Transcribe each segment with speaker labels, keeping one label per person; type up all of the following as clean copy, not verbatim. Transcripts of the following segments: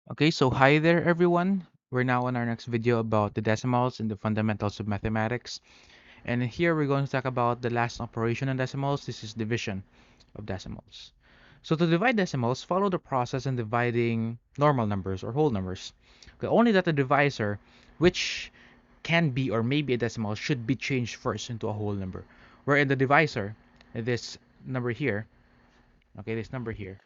Speaker 1: Okay, so hi there everyone. We're now on our next video about the decimals and the fundamentals of mathematics. And here we're going to talk about the last operation in decimals. This is division of decimals. So to divide decimals, follow the process in dividing normal numbers or whole numbers. Okay, only that the divisor, which can be or may be a decimal, should be changed first into a whole number. Where in the divisor, this number here, okay, this number here,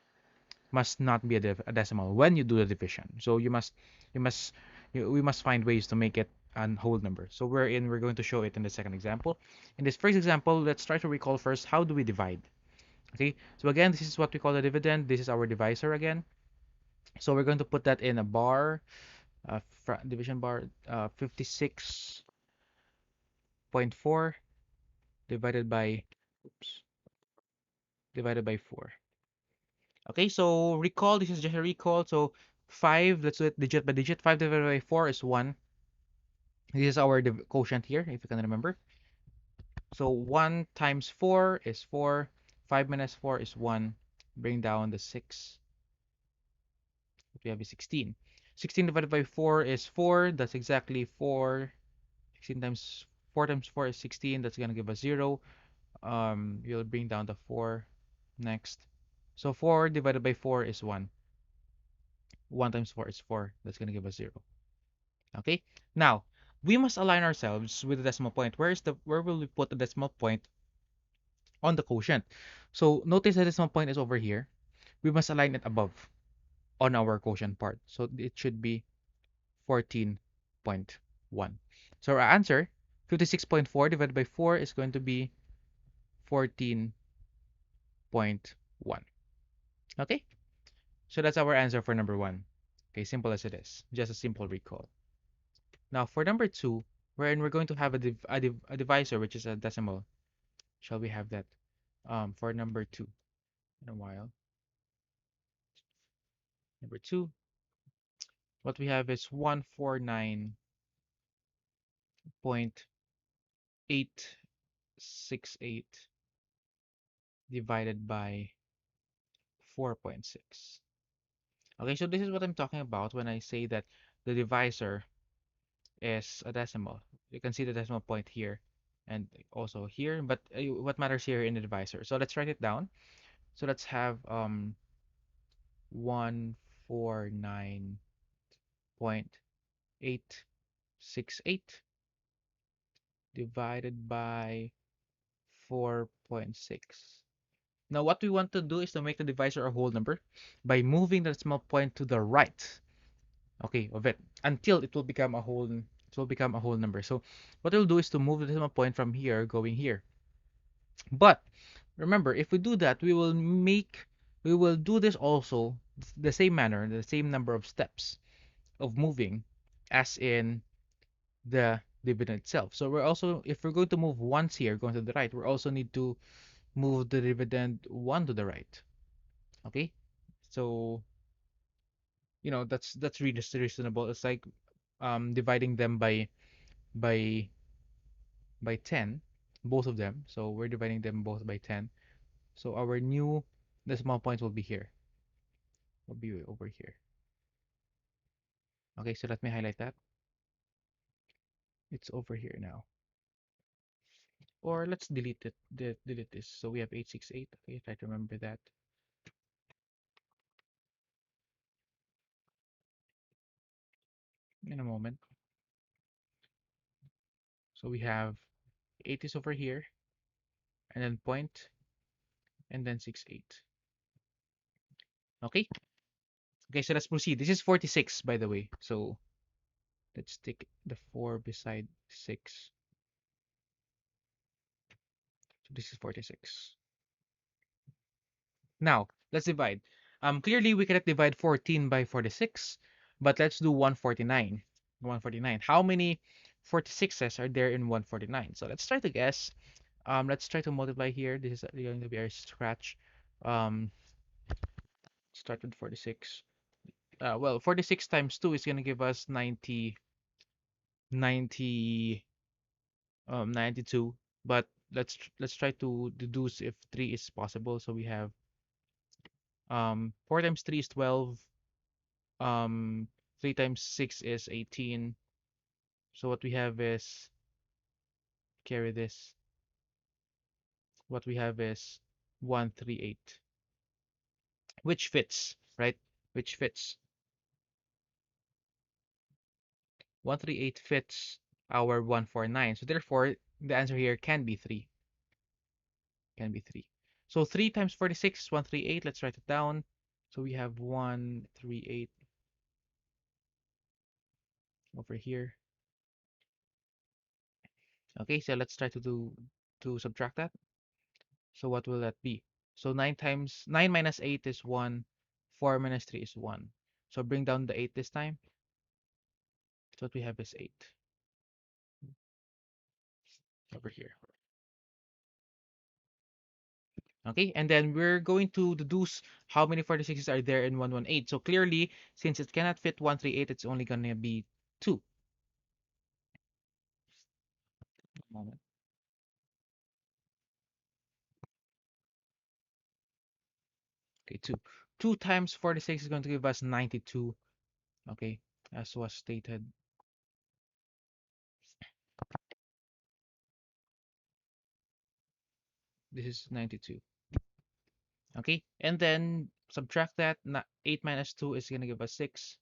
Speaker 1: must not be a decimal when you do the division. So you must we must find ways to make it a whole number. So we're going to show it in the second example. In this first example, let's try to recall first how do we divide. Okay, so again, this is what we call the dividend. This is our divisor again. So we're going to put that in a bar, division bar, 56.4 divided by, oops, divided by 4. Okay, so recall, this is just a recall. So 5, let's do it digit by digit. 5 divided by 4 is 1. This is our quotient here, if you can remember. So 1 times 4 is 4. 5 minus 4 is 1. Bring down the 6. What we have is 16. 16 divided by 4 is 4. That's exactly 4. 16 times 4 times 4 is 16. That's going to give us 0. You'll bring down the 4 next. So 4 divided by 4 is 1. 1 times 4 is 4. That's going to give us 0. Okay? Now, we must align ourselves with the decimal point. Where will we put the decimal point on the quotient? So notice the decimal point is over here. We must align it above on our quotient part. So it should be 14.1. So our answer, 56.4 divided by 4 is going to be 14.1. Okay? So that's our answer for number 1. Okay, simple as it is. Just a simple recall. Now for number 2, wherein we're going to have a divisor, which is a decimal. Shall we have that for number 2 in a while? Number 2, what we have is 149.868 divided by 4.6. Okay, so this is what I'm talking about when I say that the divisor is a decimal. You can see the decimal point here and also here, but what matters here in the divisor. So let's write it down. So let's have 149.868 divided by 4.6. Now what we want to do is to make the divisor a whole number by moving the decimal point to the right, okay, of it until it will become a whole number. So what we'll do is to move the decimal point from here going here. But remember, if we do that, we will do this also the same manner, the same number of steps of moving as in the dividend itself. So we're also, if we're going to move once here, going to the right, we also need to move the dividend 1 to the right. Okay? So, that's really reasonable. It's like dividing them by 10, both of them. So we're dividing them both by 10. So our new decimal point will be here. Will be over here. Okay, so let me highlight that. It's over here now. Or let's delete it. Delete this. So we have 868. Okay, try to remember that. In a moment. So we have 8 is over here, and then point, and then 68. Okay? Okay, so let's proceed. This is 46, by the way. So let's take the 4 beside 6. So this is 46. Now, let's divide. Clearly we cannot divide 14 by 46, but let's do 149. 149. How many 46s are there in 149? So let's try to guess. Let's try to multiply here. This is going to be our scratch. Um, start with 46. Well, 46 times 2 is going to give us 90, 92. But let's try to deduce if 3 is possible. So we have 4 times 3 is 12. Um, 3 times 6 is 18. So what we have is, carry this. What we have is 138, which fits, right? Which fits. 138 fits our 149. So therefore, the answer here can be 3. Can be 3. So 3 times 46 is 138. Let's write it down. So we have 138 over here. Okay, so let's try to subtract that. So what will that be? So 9 minus 8 is 1. 4 minus 3 is 1. So bring down the 8 this time. So what we have is 8 over here. Okay, and then we're going to deduce how many 46s are there in 118. So clearly, since it cannot fit 138, it's only going to be 2. Moment. Okay, 2. 2 times 46 is going to give us 92. Okay, as was stated. This is 92. Okay, and then subtract that. 8 minus 2 is going to give us 6.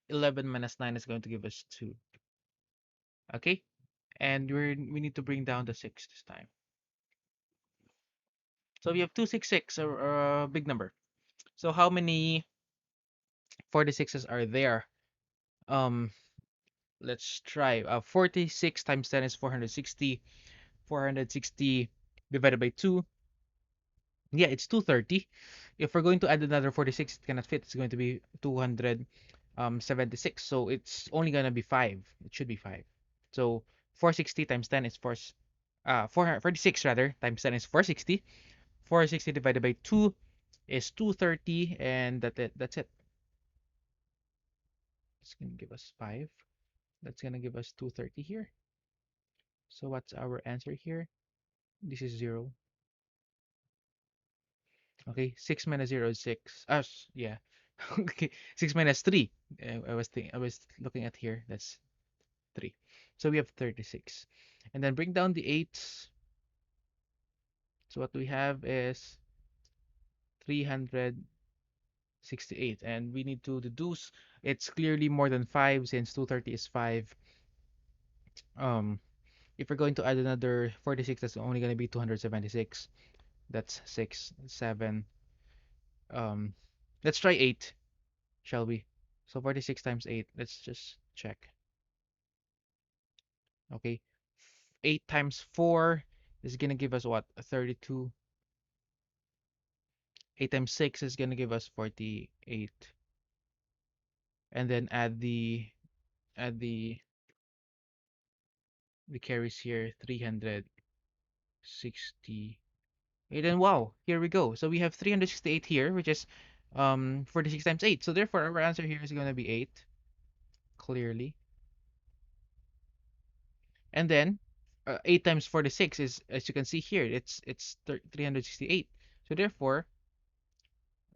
Speaker 1: 11 minus 9 is going to give us 2. Okay, and we need to bring down the 6 this time. So we have 266, a big number. So how many 46s are there? Um, let's try. 46 times 10 is 460. 460 divided by 2. Yeah, it's 230. If we're going to add another 46, it cannot fit. It's going to be 276. So it's only gonna be 5. It should be 5. So 460 times 10 is 446 rather, times 10 is 460. 460 divided by 2 is 230, and that's it. It's gonna give us 5. That's gonna give us 230 here. So what's our answer here? This is 0. Okay, 6 minus 0 is 6. Yeah. Okay, 6 minus 3. I was looking at here. That's 3. So we have 36. And then bring down the 8s. So what we have is 368. And we need to deduce. It's clearly more than 5 since 230 is 5. Um, if we're going to add another 46, that's only going to be 276. That's 6, 7. Um, let's try 8, shall we? So 46 times 8. Let's just check. Okay. 8 times 4 is going to give us what? 32. 8 times 6 is going to give us 48. And then add the carries here, 360. And then wow, here we go. So we have 368 here, which is 46 times 8. So therefore our answer here is going to be 8, clearly. And then 8 times 46 is, as you can see here, it's 368. So therefore,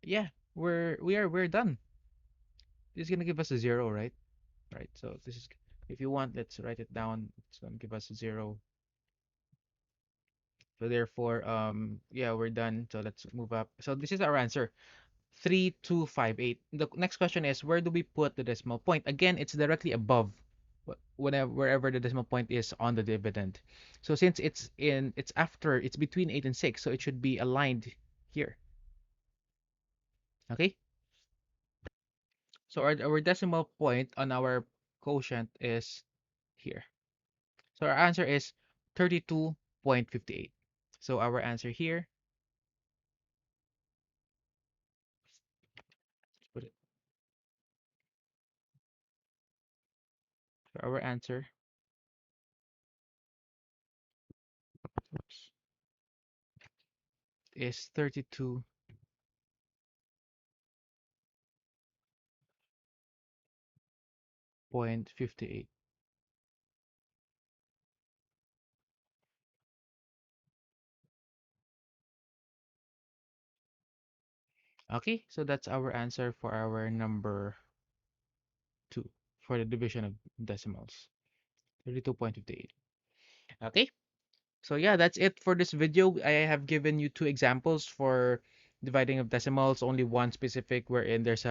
Speaker 1: yeah, we're done. It's gonna give us a 0, right? Right. So this is, if you want, let's write it down. It's gonna give us a 0. So therefore, yeah, we're done. So let's move up. So this is our answer, 3258. The next question is, where do we put the decimal point? Again, it's directly above wherever the decimal point is on the dividend. So since it's between 8 and 6, so it should be aligned here. Okay? So our decimal point on our quotient is here. So our answer is 32.58. So our answer here, let's put it. So our answer, oops, is 32.58. Okay, so that's our answer for our number 2 for the division of decimals, 32.58. Okay, so yeah, that's it for this video. I have given you two examples for dividing of decimals, only one specific wherein there's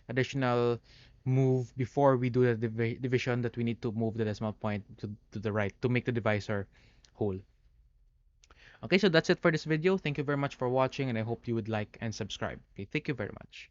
Speaker 1: additional move before we do the division that we need to move the decimal point to the right to make the divisor whole. Okay, so that's it for this video. Thank you very much for watching, and I hope you would like and subscribe. Okay, thank you very much.